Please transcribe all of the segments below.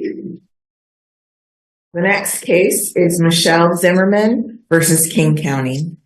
The next case is Michelle Zimmerman versus King County.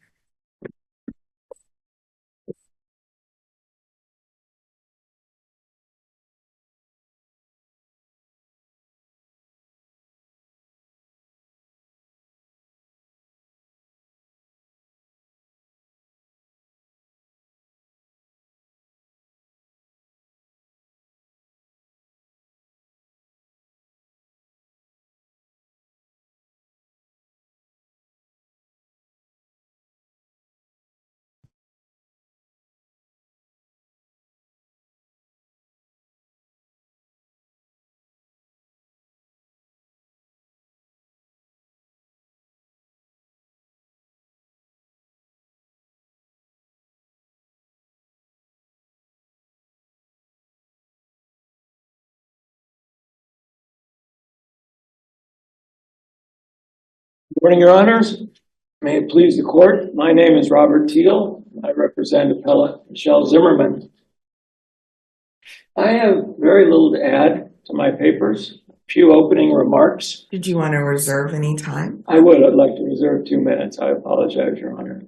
Good morning, Your Honors. May it please the court. My name is Robert Teal. I represent appellant Michelle Zimmerman. I have very little to add to my papers. A few opening remarks. Did you want to reserve any time? I would. I'd like to reserve 2 minutes. I apologize, Your Honor. I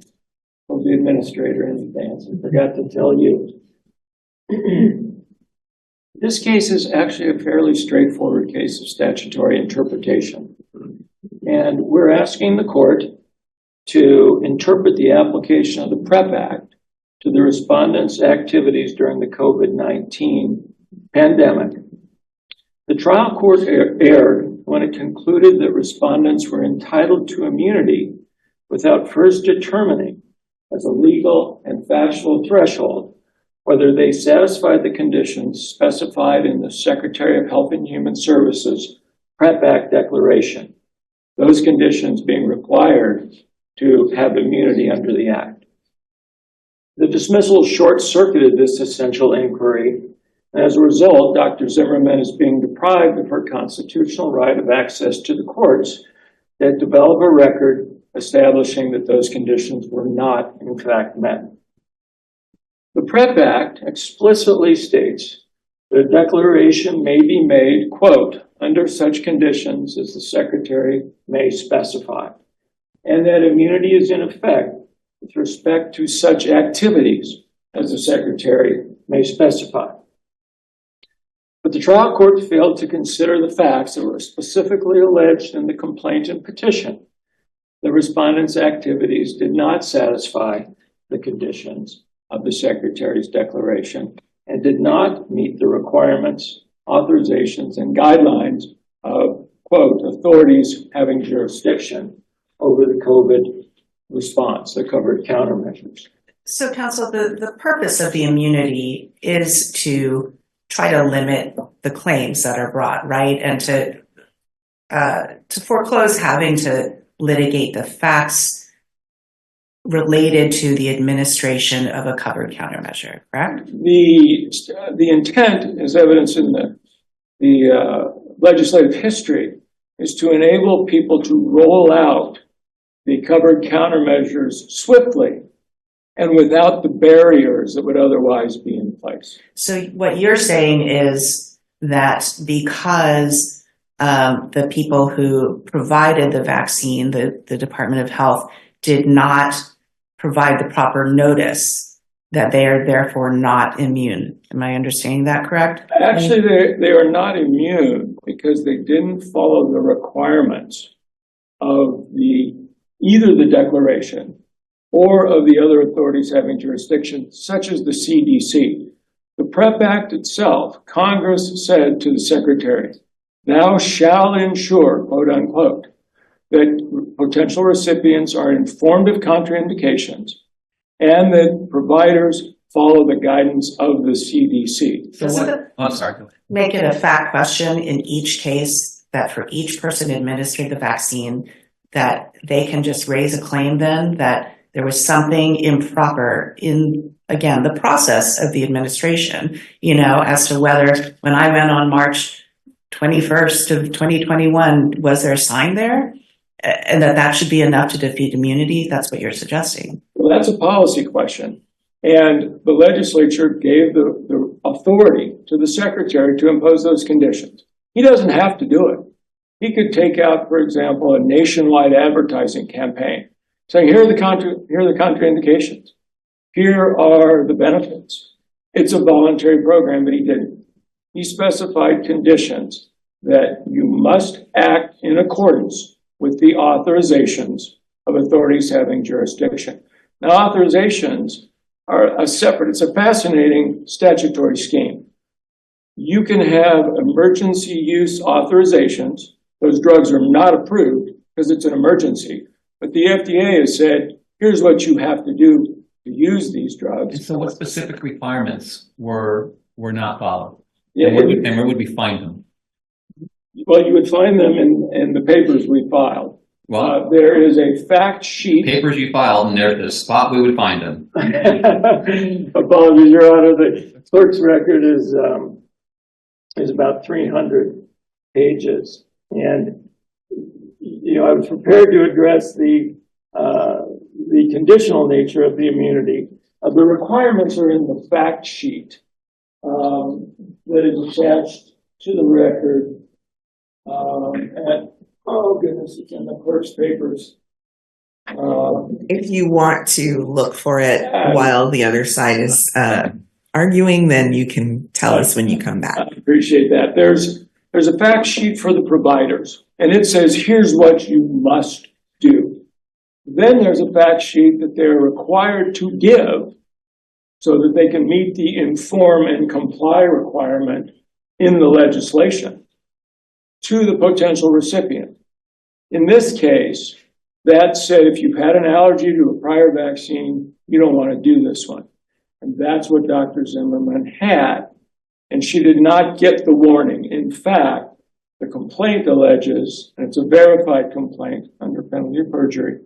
told the administrator in advance and forgot to tell you. This case is actually a fairly straightforward case of statutory interpretation. And we're asking the court to interpret the application of the PrEP Act to the respondents' activities during the COVID-19 pandemic. The trial court erred when it concluded that respondents were entitled to immunity without first determining as a legal and factual threshold whether they satisfied the conditions specified in the Secretary of Health and Human Services PrEP Act declaration. Those conditions being required to have immunity under the Act. The dismissal short-circuited this essential inquiry, and as a result, Dr. Zimmerman is being deprived of her constitutional right of access to the courts that develop a record establishing that those conditions were not, in fact, met. The PrEP Act explicitly states that a declaration may be made, quote, under such conditions as the Secretary may specify, and that immunity is in effect with respect to such activities as the Secretary may specify. But the trial court failed to consider the facts that were specifically alleged in the complaint and petition. The respondents' activities did not satisfy the conditions of the Secretary's declaration and did not meet the requirements, authorizations, and guidelines of, quote, authorities having jurisdiction over the COVID response, the covered countermeasures. So, counsel, the purpose of the immunity is to try to limit the claims that are brought, right? And to foreclose having to litigate the facts related to the administration of a covered countermeasure, correct? The intent, as evidenced in the legislative history, is to enable people to roll out the covered countermeasures swiftly and without the barriers that would otherwise be in place. So what you're saying is that because the people who provided the vaccine, the Department of Health, did not provide the proper notice, that they are therefore not immune. Am I understanding that correct? Actually, they are not immune because they didn't follow the requirements of either the declaration or of the other authorities having jurisdiction, such as the CDC. The PrEP Act itself, Congress said to the Secretary, thou shall ensure, quote unquote, that potential recipients are informed of contraindications and that providers follow the guidance of the CDC. Make it a fact question in each case that for each person administered the vaccine, that they can just raise a claim then that there was something improper in, again, the process of the administration, as to whether when I went on March 21st of 2021, was there a sign there? And that should be enough to defeat immunity? That's what you're suggesting. Well, that's a policy question. And the legislature gave the authority to the Secretary to impose those conditions. He doesn't have to do it. He could take out, for example, a nationwide advertising campaign saying, here are the contraindications. Here are the benefits. It's a voluntary program, but he didn't. He specified conditions that you must act in accordance with the authorizations of authorities having jurisdiction. Now, authorizations are it's a fascinating statutory scheme. You can have emergency use authorizations. Those drugs are not approved because it's an emergency. But the FDA has said, here's what you have to do to use these drugs. And so what specific requirements were not followed? Yeah, and where would we find them? Well, you would find them in the papers we filed. Well, there is a fact sheet. Papers you filed, and there's the spot we would find them. Apologies, Your Honor. The clerk's record is about 300 pages. And, you know, I was prepared to address the conditional nature of the immunity. The requirements are in the fact sheet that is attached to the record. Oh goodness, it's in the clerk's papers. If you want to look for it while the other side is arguing, then you can tell us when you come back. I appreciate that. There's a fact sheet for the providers, and it says, here's what you must do. Then there's a fact sheet that they're required to give so that they can meet the inform and comply requirement in the legislation to the potential recipient. In this case, that said, if you've had an allergy to a prior vaccine, you don't want to do this one. And that's what Dr. Zimmerman had. And she did not get the warning. In fact, the complaint alleges, and it's a verified complaint under penalty of perjury,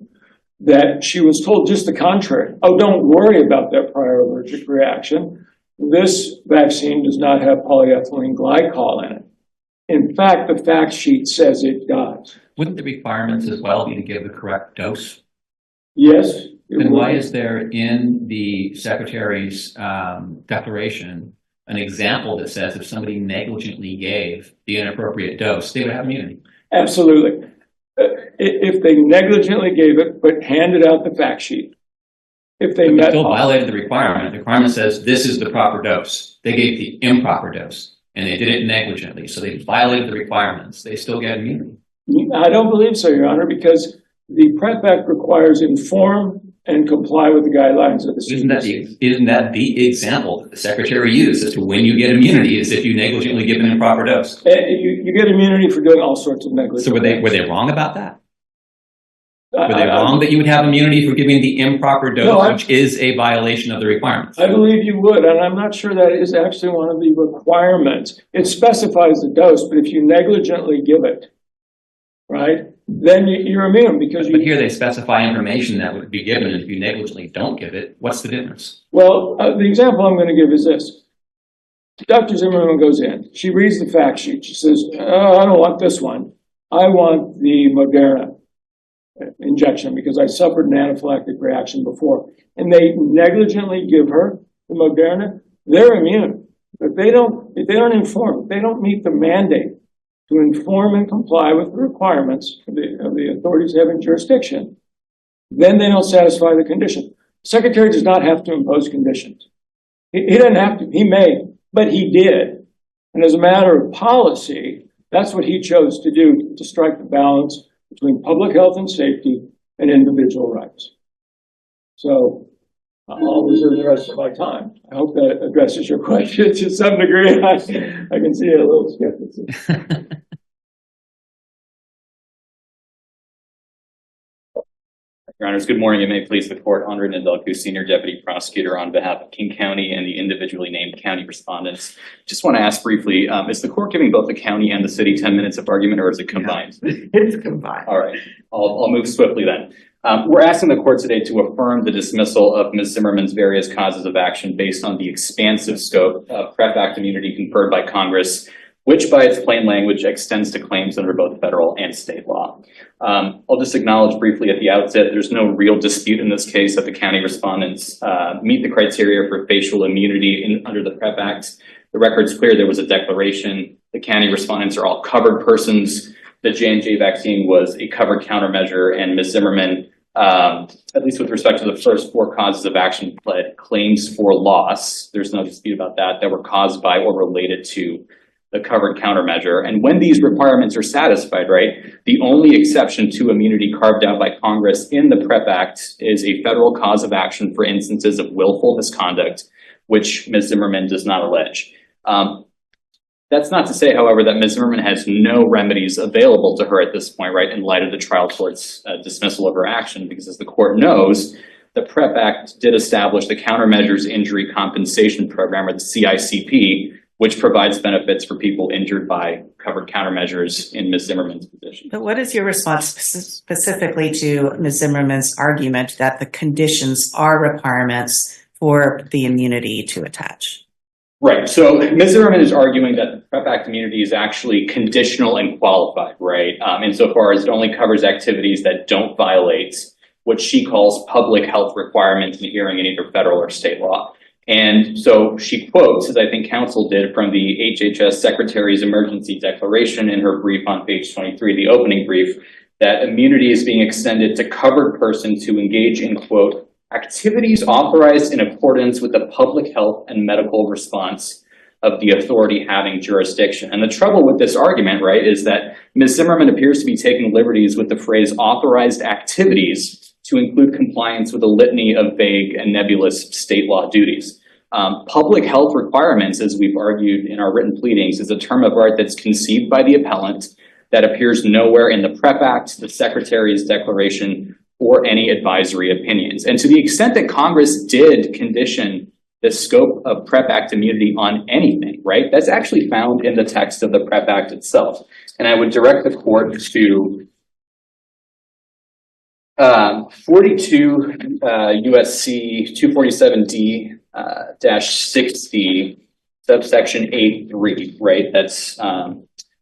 that she was told just the contrary. Oh, don't worry about that prior allergic reaction. This vaccine does not have polyethylene glycol in it. In fact, the fact sheet says it does. Wouldn't the requirements as well be to give the correct dose? Yes. Then why is there in the Secretary's declaration an example that says if somebody negligently gave the inappropriate dose, they would have immunity? Absolutely. If they negligently gave it, but handed out the fact sheet. If they still violated the requirement. The requirement says this is the proper dose. They gave the improper dose, and they did it negligently. So they violated the requirements. They still get immunity. I don't believe so, Your Honor, because the PrEP Act requires inform and comply with the guidelines of the CDC. Isn't that the example that the Secretary used as to when you get immunity is if you negligently give an improper dose? You get immunity for doing all sorts of negligence. So were they wrong about that? Were they wrong that you would have immunity for giving the improper dose, which is a violation of the requirements? I believe you would, and I'm not sure that is actually one of the requirements. It specifies the dose, but if you negligently give it, right, then you're immune because But here they specify information that would be given, and if you negligently don't give it, what's the difference? Well, the example I'm going to give is this. Dr. Zimmerman goes in. She reads the fact sheet. She says, oh, I don't want this one. I want the Moderna injection because I suffered an anaphylactic reaction before. And they negligently give her the Moderna, they're immune. But if they don't inform, if they don't meet the mandate to inform and comply with the requirements of the authorities having jurisdiction, then they don't satisfy the condition. The Secretary does not have to impose conditions. He doesn't have to, he may, but he did. And as a matter of policy, that's what he chose to do, to strike the balance between public health and safety and individual rights. So I'll reserve the rest of my time. I hope that addresses your question to some degree. I can see a little skepticism. Your Honors, good morning. You may please the court. Andre Nedelku, Senior Deputy Prosecutor on behalf of King County and the individually named county respondents. Just want to ask briefly, is the court giving both the county and the city 10 minutes of argument, or is it combined? It's combined. All right. I'll move swiftly then. We're asking the court today to affirm the dismissal of Ms. Zimmerman's various causes of action based on the expansive scope of PrEP Act immunity conferred by Congress, which by its plain language extends to claims under both federal and state law. I'll just acknowledge briefly at the outset, there's no real dispute in this case that the county respondents meet the criteria for facial immunity under the PrEP Act. The record's clear there was a declaration The county respondents are all covered persons. The J&J vaccine was a covered countermeasure, and Ms. Zimmerman, at least with respect to the first 4 causes of action, pled claims for loss. There's no dispute about that were caused by or related to the covered countermeasure. And when these requirements are satisfied, right, the only exception to immunity carved out by Congress in the PrEP Act is a federal cause of action for instances of willful misconduct, which Ms. Zimmerman does not allege. That's not to say, however, that Ms. Zimmerman has no remedies available to her at this point, right, in light of the trial court's dismissal of her action, because as the court knows, the PrEP Act did establish the Countermeasures Injury Compensation Program, or the CICP, which provides benefits for people injured by covered countermeasures in Ms. Zimmerman's position. But what is your response specifically to Ms. Zimmerman's argument that the conditions are requirements for the immunity to attach? Right. So Ms. Zimmerman is arguing that the PrEP Act immunity is actually conditional and qualified, right? Insofar as it only covers activities that don't violate what she calls public health requirements inhering in either federal or state law. And so she quotes, as I think counsel did, from the HHS Secretary's Emergency Declaration in her brief on page 23, the opening brief, that immunity is being extended to covered persons who engage in, quote, activities authorized in accordance with the public health and medical response of the authority having jurisdiction. And the trouble with this argument, right, is that Ms. Zimmerman appears to be taking liberties with the phrase authorized activities to include compliance with a litany of vague and nebulous state law duties. Public health requirements, as we've argued in our written pleadings, is a term of art that's conceived by the appellant that appears nowhere in the PrEP Act, the Secretary's declaration, or any advisory opinions. And to the extent that Congress did condition the scope of PrEP Act immunity on anything, right, that's actually found in the text of the PrEP Act itself. And I would direct the court to 42 USC 247D-60, subsection A3, right? That's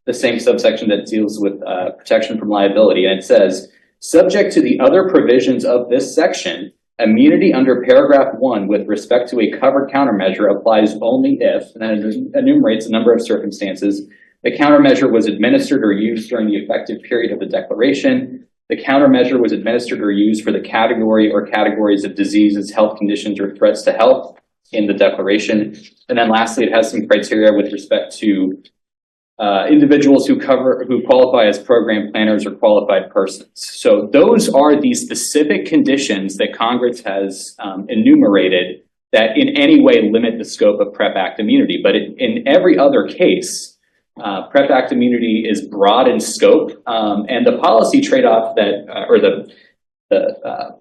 the same subsection that deals with protection from liability. And it says, subject to the other provisions of this section, immunity under paragraph 1 with respect to a covered countermeasure applies only if, and then it enumerates a number of circumstances, the countermeasure was administered or used during the effective period of the declaration, the countermeasure was administered or used for the category or categories of diseases, health conditions, or threats to health in the declaration. And then lastly, it has some criteria with respect to individuals who qualify as program planners or qualified persons. So those are the specific conditions that Congress has enumerated that in any way limit the scope of PrEP Act immunity. But in every other case, PrEP Act immunity is broad in scope, and the policy trade-off that,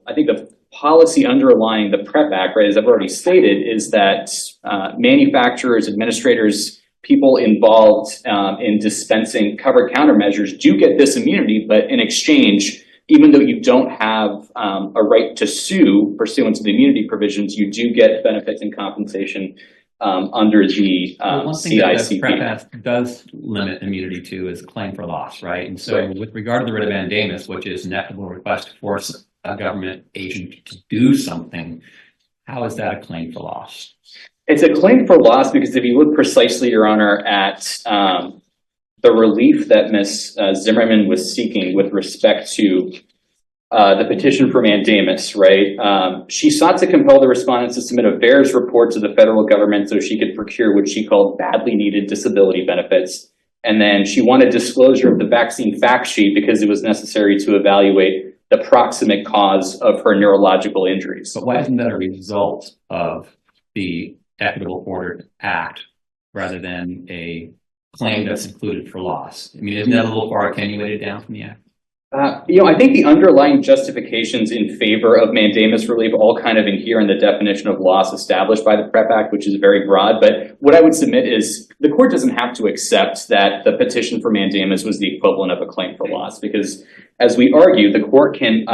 I think the policy underlying the PrEP Act, right, as I've already stated, is that manufacturers, administrators, people involved in dispensing covered countermeasures do get this immunity, but in exchange, even though you don't have a right to sue pursuant to the immunity provisions, you do get benefits and compensation under the one thing CICP. that PrEP Act does limit immunity to is claim for loss, right? And so with regard to the writ of mandamus, which is an equitable request to force a government agent to do something, how is that a claim for loss? It's a claim for loss because if you look precisely, Your Honor, at the relief that Ms. Zimmerman was seeking with respect to the petition for mandamus, right? She sought to compel the respondents to submit a VAERS report to the federal government so she could procure what she called badly needed disability benefits. And then she wanted disclosure of the vaccine fact sheet because it was necessary to evaluate the proximate cause of her neurological injuries. But why isn't that a result of the Equitable Order Act rather than a claim that's included for loss? I mean, isn't that a little far attenuated down from the Act? I think the underlying justifications in favor of mandamus relief all kind of adhere in the definition of loss established by the PrEP Act, which is very broad. But what I would submit is the court doesn't have to accept that the petition for mandamus was the equivalent of a claim for loss, because as we argue, the court can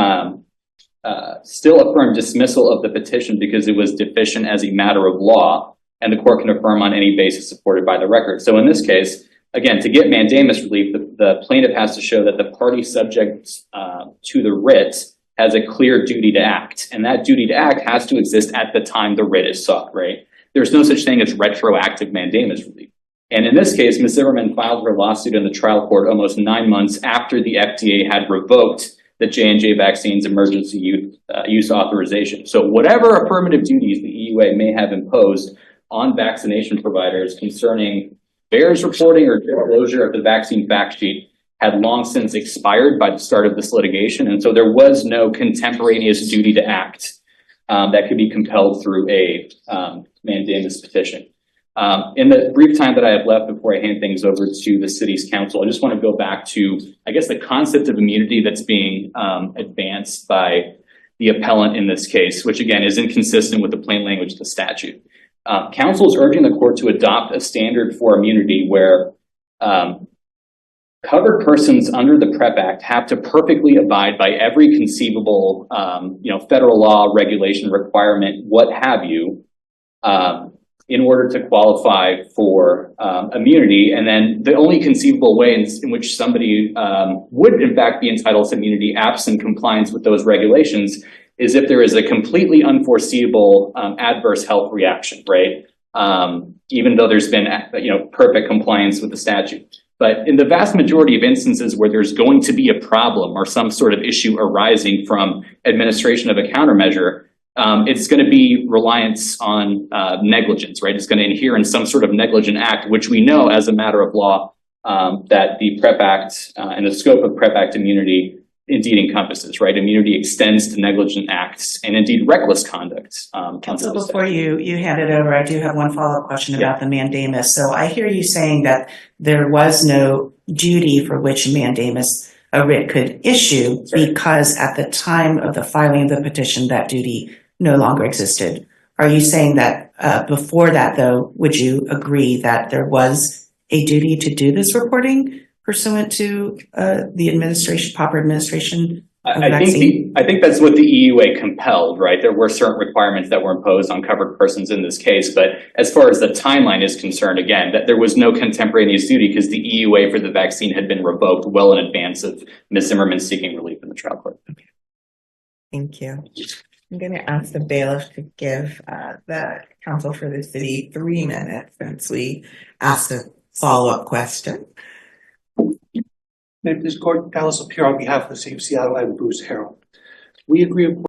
still affirm dismissal of the petition because it was deficient as a matter of law, and the court can affirm on any basis supported by the record. So in this case, again, to get mandamus relief, the plaintiff has to show that the party subject to the writ has a clear duty to act, and that duty to act has to exist at the time the writ is sought, right? There's no such thing as retroactive mandamus relief. And in this case, Ms. Zimmerman filed her lawsuit in the trial court almost 9 months after the FDA had revoked the J&J vaccine's emergency use authorization. So whatever affirmative duties the EUA may have imposed on vaccination providers concerning VAERS reporting or disclosure of the vaccine fact sheet had long since expired by the start of this litigation. And so there was no contemporaneous duty to act that could be compelled through a mandamus petition. In the brief time that I have left before I hand things over to the city's council, I just want to go back to, I guess, the concept of immunity that's being advanced by the appellant in this case, which again is inconsistent with the plain language of the statute. Council is urging the court to adopt a standard for immunity where covered persons under the PrEP Act have to perfectly abide by every conceivable, federal law, regulation, requirement, what have you, in order to qualify for immunity. And then the only conceivable way in which somebody would in fact be entitled to immunity absent compliance with those regulations is if there is a completely unforeseeable adverse health reaction, right? Even though there's been perfect compliance with the statute. But in the vast majority of instances where there's going to be a problem or some sort of issue arising from administration of a countermeasure, it's going to be reliance on negligence, right? It's going to adhere in some sort of negligent act, which we know as a matter of law that the PrEP Act and the scope of PrEP Act immunity indeed encompasses, right? Immunity extends to negligent acts and indeed reckless conduct. Counsel, before you hand it over, I do have one follow-up question about the mandamus. So I hear you saying that there was no duty for which mandamus a writ could issue because at the time of the filing of the petition, that duty no longer existed. Are you saying that before that, though, would you agree that there was a duty to do this reporting pursuant to the proper administration of the vaccine? I think that's what the EUA compelled, right? There were certain requirements that were imposed on covered persons in this case, but as far as the timeline is concerned, again, that there was no contemporaneous duty because the EUA for the vaccine had been revoked well in advance of Ms. Zimmerman seeking relief in the trial court. Okay. Thank you. I'm going to ask the bailiff to give the counsel for the city 3 minutes since we asked a follow-up question. This court, Alice Appear on behalf of the city of Seattle and Bruce Harrell. We agree, of course,